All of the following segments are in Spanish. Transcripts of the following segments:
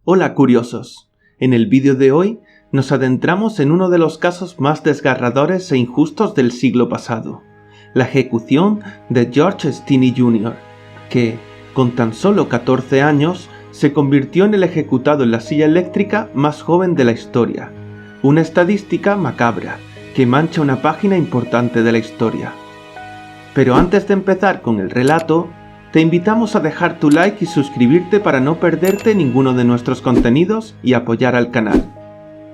Hola curiosos, en el vídeo de hoy nos adentramos en uno de los casos más desgarradores e injustos del siglo pasado, la ejecución de George Stinney Jr., que, con tan solo 14 años, se convirtió en el ejecutado en la silla eléctrica más joven de la historia, una estadística macabra que mancha una página importante de la historia. Pero antes de empezar con el relato, te invitamos a dejar tu like y suscribirte para no perderte ninguno de nuestros contenidos y apoyar al canal.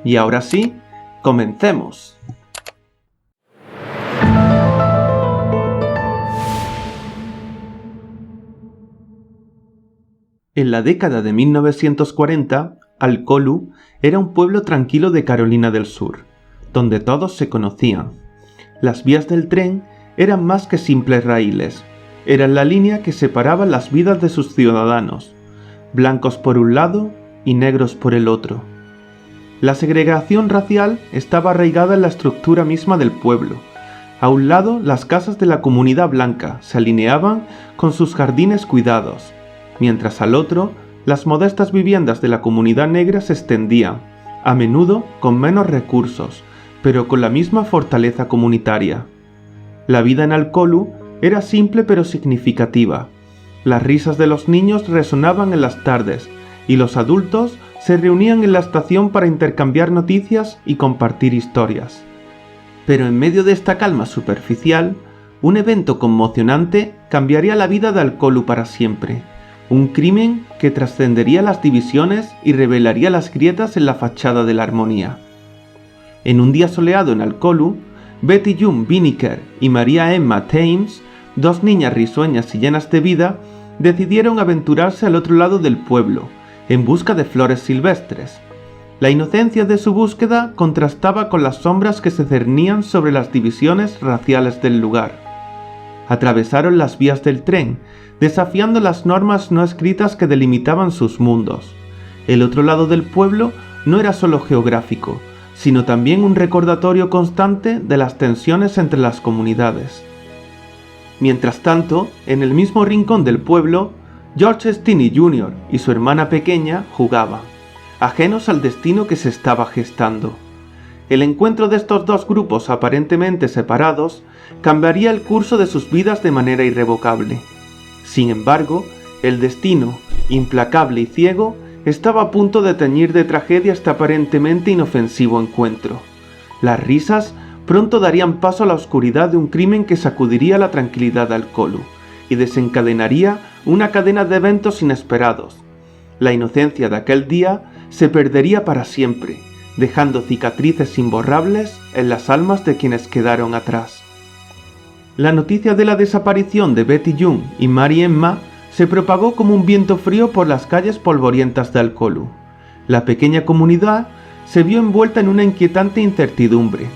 Y ahora sí, comencemos. En la década de 1940, Alcolu era un pueblo tranquilo de Carolina del Sur, donde todos se conocían. Las vías del tren eran más que simples raíles. Eran la línea que separaba las vidas de sus ciudadanos, blancos por un lado y negros por el otro. La segregación racial estaba arraigada en la estructura misma del pueblo. A un lado, las casas de la comunidad blanca se alineaban con sus jardines cuidados, mientras al otro, las modestas viviendas de la comunidad negra se extendían, a menudo con menos recursos, pero con la misma fortaleza comunitaria. La vida en Alcolu era simple pero significativa. Las risas de los niños resonaban en las tardes y los adultos se reunían en la estación para intercambiar noticias y compartir historias. Pero en medio de esta calma superficial, un evento conmocionante cambiaría la vida de Alcolu para siempre. Un crimen que trascendería las divisiones y revelaría las grietas en la fachada de la armonía. En un día soleado en Alcolu, Betty June Winokur y María Emma Thames, dos niñas risueñas y llenas de vida, decidieron aventurarse al otro lado del pueblo, en busca de flores silvestres. La inocencia de su búsqueda contrastaba con las sombras que se cernían sobre las divisiones raciales del lugar. Atravesaron las vías del tren, desafiando las normas no escritas que delimitaban sus mundos. El otro lado del pueblo no era solo geográfico, sino también un recordatorio constante de las tensiones entre las comunidades. Mientras tanto, en el mismo rincón del pueblo, George Stinney Jr. y su hermana pequeña jugaban, ajenos al destino que se estaba gestando. El encuentro de estos dos grupos aparentemente separados cambiaría el curso de sus vidas de manera irrevocable. Sin embargo, el destino, implacable y ciego, estaba a punto de teñir de tragedia este aparentemente inofensivo encuentro. Las risas pronto darían paso a la oscuridad de un crimen que sacudiría la tranquilidad de Alcolu y desencadenaría una cadena de eventos inesperados. La inocencia de aquel día se perdería para siempre, dejando cicatrices imborrables en las almas de quienes quedaron atrás. La noticia de la desaparición de Betty June y Mary Emma se propagó como un viento frío por las calles polvorientas de Alcolu. La pequeña comunidad se vio envuelta en una inquietante incertidumbre,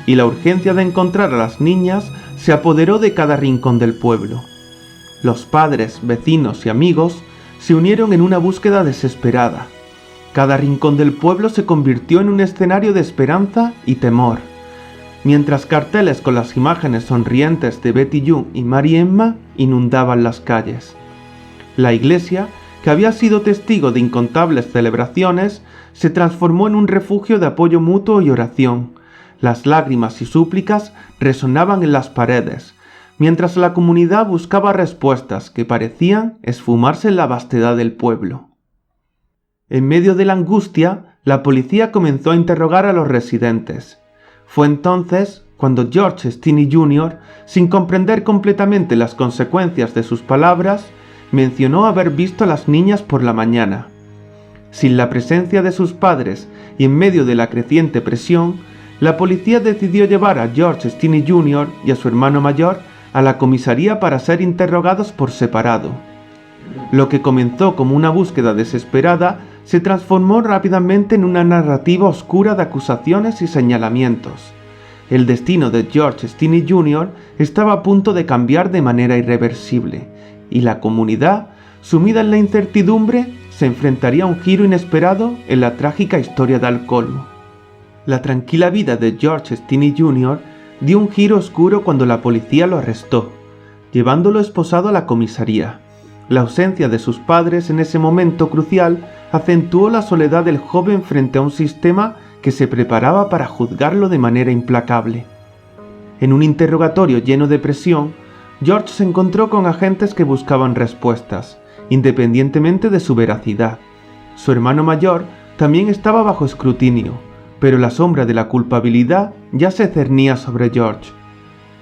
y la urgencia de encontrar a las niñas se apoderó de cada rincón del pueblo. Los padres, vecinos y amigos se unieron en una búsqueda desesperada. Cada rincón del pueblo se convirtió en un escenario de esperanza y temor, mientras carteles con las imágenes sonrientes de Betty June y Mary Emma inundaban las calles. La iglesia, que había sido testigo de incontables celebraciones, se transformó en un refugio de apoyo mutuo y oración. Las lágrimas y súplicas resonaban en las paredes, mientras la comunidad buscaba respuestas que parecían esfumarse en la vastedad del pueblo. En medio de la angustia, la policía comenzó a interrogar a los residentes. Fue entonces cuando George Stinney Jr., sin comprender completamente las consecuencias de sus palabras, mencionó haber visto a las niñas por la mañana. Sin la presencia de sus padres y en medio de la creciente presión, la policía decidió llevar a George Stinney Jr. y a su hermano mayor a la comisaría para ser interrogados por separado. Lo que comenzó como una búsqueda desesperada se transformó rápidamente en una narrativa oscura de acusaciones y señalamientos. El destino de George Stinney Jr. estaba a punto de cambiar de manera irreversible, y la comunidad, sumida en la incertidumbre, se enfrentaría a un giro inesperado en la trágica historia de Alcolu. La tranquila vida de George Stinney Jr. dio un giro oscuro cuando la policía lo arrestó, llevándolo esposado a la comisaría. La ausencia de sus padres en ese momento crucial acentuó la soledad del joven frente a un sistema que se preparaba para juzgarlo de manera implacable. En un interrogatorio lleno de presión, George se encontró con agentes que buscaban respuestas, independientemente de su veracidad. Su hermano mayor también estaba bajo escrutinio, pero la sombra de la culpabilidad ya se cernía sobre George.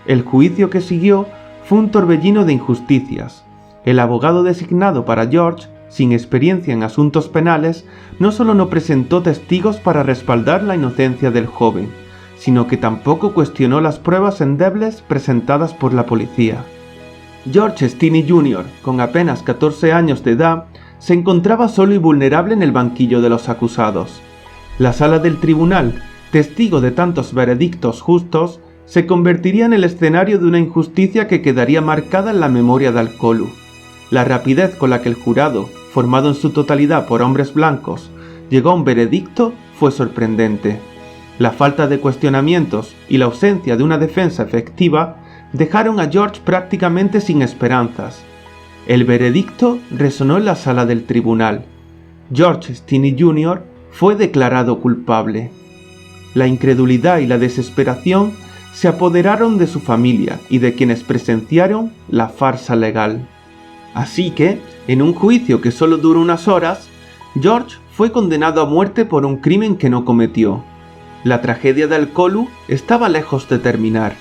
El juicio que siguió fue un torbellino de injusticias. El abogado designado para George, sin experiencia en asuntos penales, no solo no presentó testigos para respaldar la inocencia del joven, sino que tampoco cuestionó las pruebas endebles presentadas por la policía. George Stinney Jr., con apenas 14 años de edad, se encontraba solo y vulnerable en el banquillo de los acusados. La sala del tribunal, testigo de tantos veredictos justos, se convertiría en el escenario de una injusticia que quedaría marcada en la memoria de Al-Kolu. La rapidez con la que el jurado, formado en su totalidad por hombres blancos, llegó a un veredicto fue sorprendente. La falta de cuestionamientos y la ausencia de una defensa efectiva dejaron a George prácticamente sin esperanzas. El veredicto resonó en la sala del tribunal. George Stinney Jr. fue declarado culpable. La incredulidad y la desesperación se apoderaron de su familia y de quienes presenciaron la farsa legal. Así que, en un juicio que solo duró unas horas, George fue condenado a muerte por un crimen que no cometió. La tragedia de Al-Kolu estaba lejos de terminar,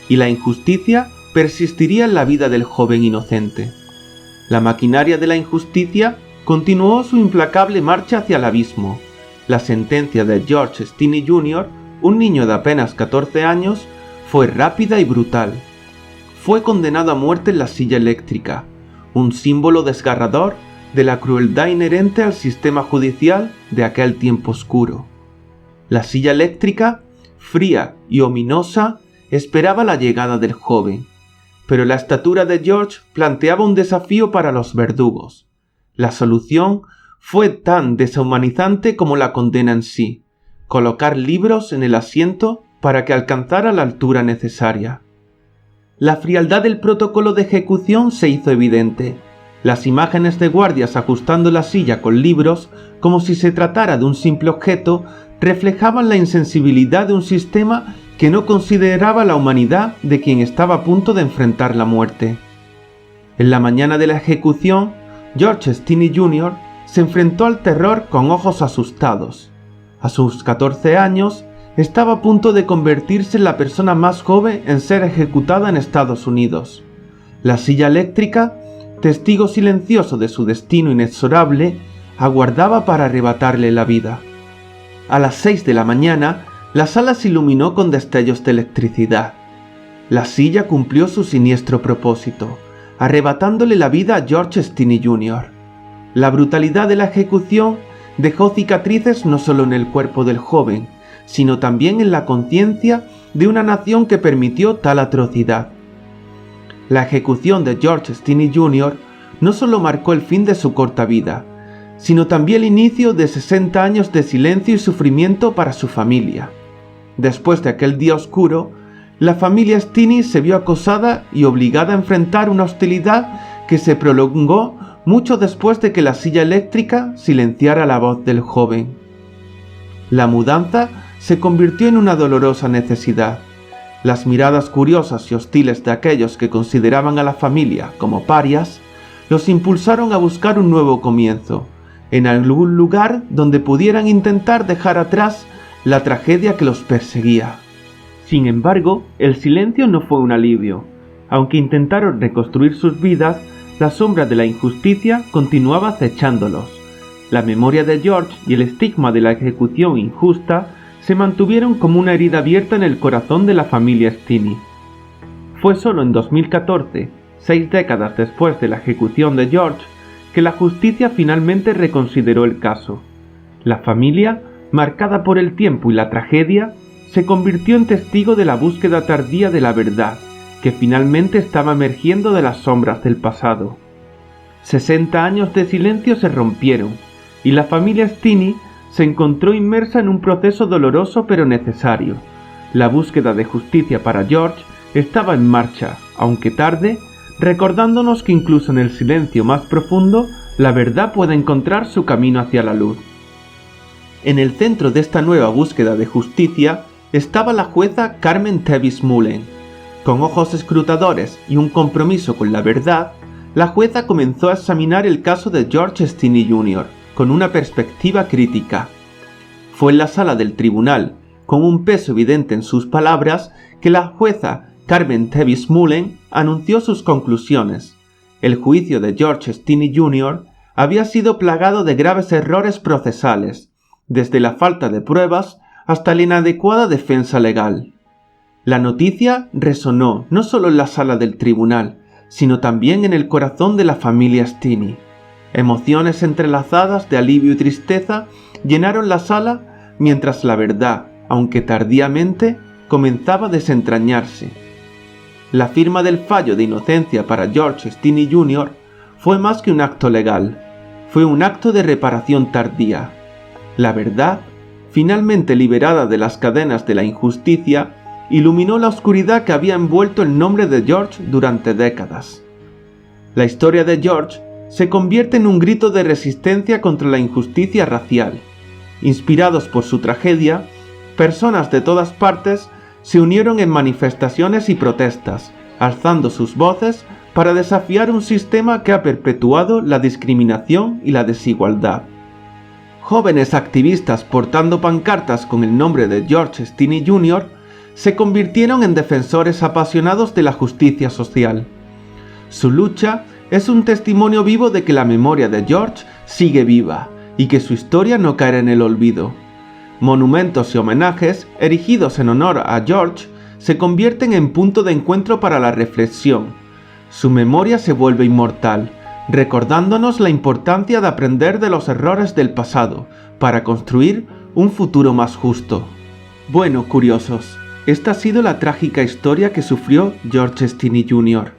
y la injusticia persistiría en la vida del joven inocente. La maquinaria de la injusticia continuó su implacable marcha hacia el abismo. La sentencia de George Stinney Jr., un niño de apenas 14 años, fue rápida y brutal. Fue condenado a muerte en la silla eléctrica, un símbolo desgarrador de la crueldad inherente al sistema judicial de aquel tiempo oscuro. La silla eléctrica, fría y ominosa, esperaba la llegada del joven, pero la estatura de George planteaba un desafío para los verdugos. La solución fue tan deshumanizante como la condena en sí: colocar libros en el asiento para que alcanzara la altura necesaria. La frialdad del protocolo de ejecución se hizo evidente. Las imágenes de guardias ajustando la silla con libros, como si se tratara de un simple objeto, reflejaban la insensibilidad de un sistema que no consideraba la humanidad de quien estaba a punto de enfrentar la muerte. En la mañana de la ejecución, George Stinney Jr. se enfrentó al terror con ojos asustados. A sus 14 años, estaba a punto de convertirse en la persona más joven en ser ejecutada en Estados Unidos. La silla eléctrica, testigo silencioso de su destino inexorable, aguardaba para arrebatarle la vida. A las 6 de la mañana, la sala se iluminó con destellos de electricidad. La silla cumplió su siniestro propósito, arrebatándole la vida a George Stinney Jr. La brutalidad de la ejecución dejó cicatrices no solo en el cuerpo del joven, sino también en la conciencia de una nación que permitió tal atrocidad. La ejecución de George Stinney Jr. no solo marcó el fin de su corta vida, sino también el inicio de 60 años de silencio y sufrimiento para su familia. Después de aquel día oscuro, la familia Stinney se vio acosada y obligada a enfrentar una hostilidad que se prolongó mucho después de que la silla eléctrica silenciara la voz del joven. La mudanza se convirtió en una dolorosa necesidad. Las miradas curiosas y hostiles de aquellos que consideraban a la familia como parias los impulsaron a buscar un nuevo comienzo, en algún lugar donde pudieran intentar dejar atrás la tragedia que los perseguía. Sin embargo, el silencio no fue un alivio. Aunque intentaron reconstruir sus vidas, la sombra de la injusticia continuaba acechándolos. La memoria de George y el estigma de la ejecución injusta se mantuvieron como una herida abierta en el corazón de la familia Stinney. Fue solo en 2014, 6 décadas después de la ejecución de George, que la justicia finalmente reconsideró el caso. La familia, marcada por el tiempo y la tragedia, se convirtió en testigo de la búsqueda tardía de la verdad, que finalmente estaba emergiendo de las sombras del pasado. 60 años de silencio se rompieron, y la familia Stinney se encontró inmersa en un proceso doloroso pero necesario. La búsqueda de justicia para George estaba en marcha, aunque tarde, recordándonos que incluso en el silencio más profundo, la verdad pueda encontrar su camino hacia la luz. En el centro de esta nueva búsqueda de justicia estaba la jueza Carmen Tevis Mullen. Con ojos escrutadores y un compromiso con la verdad, la jueza comenzó a examinar el caso de George Stinney Jr. con una perspectiva crítica. Fue en la sala del tribunal, con un peso evidente en sus palabras, que la jueza Carmen Tevis Mullen anunció sus conclusiones. El juicio de George Stinney Jr. había sido plagado de graves errores procesales, desde la falta de pruebas hasta la inadecuada defensa legal. La noticia resonó no solo en la sala del tribunal, sino también en el corazón de la familia Stinney. Emociones entrelazadas de alivio y tristeza llenaron la sala mientras la verdad, aunque tardíamente, comenzaba a desentrañarse. La firma del fallo de inocencia para George Stinney Jr. fue más que un acto legal, fue un acto de reparación tardía. La verdad, finalmente liberada de las cadenas de la injusticia, iluminó la oscuridad que había envuelto el nombre de George durante décadas. La historia de George se convierte en un grito de resistencia contra la injusticia racial. Inspirados por su tragedia, personas de todas partes se unieron en manifestaciones y protestas, alzando sus voces para desafiar un sistema que ha perpetuado la discriminación y la desigualdad. Jóvenes activistas portando pancartas con el nombre de George Stinney Jr. se convirtieron en defensores apasionados de la justicia social. Su lucha es un testimonio vivo de que la memoria de George sigue viva y que su historia no caerá en el olvido. Monumentos y homenajes erigidos en honor a George se convierten en punto de encuentro para la reflexión. Su memoria se vuelve inmortal, recordándonos la importancia de aprender de los errores del pasado para construir un futuro más justo. Bueno, curiosos, esta ha sido la trágica historia que sufrió George Stinney Jr.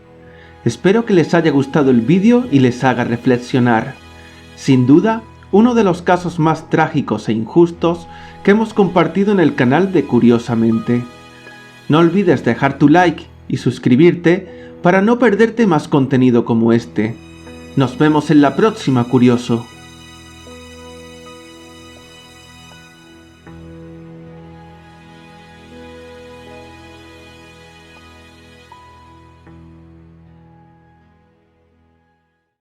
Espero que les haya gustado el vídeo y les haga reflexionar. Sin duda, uno de los casos más trágicos e injustos que hemos compartido en el canal de Curiosamente. No olvides dejar tu like y suscribirte para no perderte más contenido como este. Nos vemos en la próxima, curioso.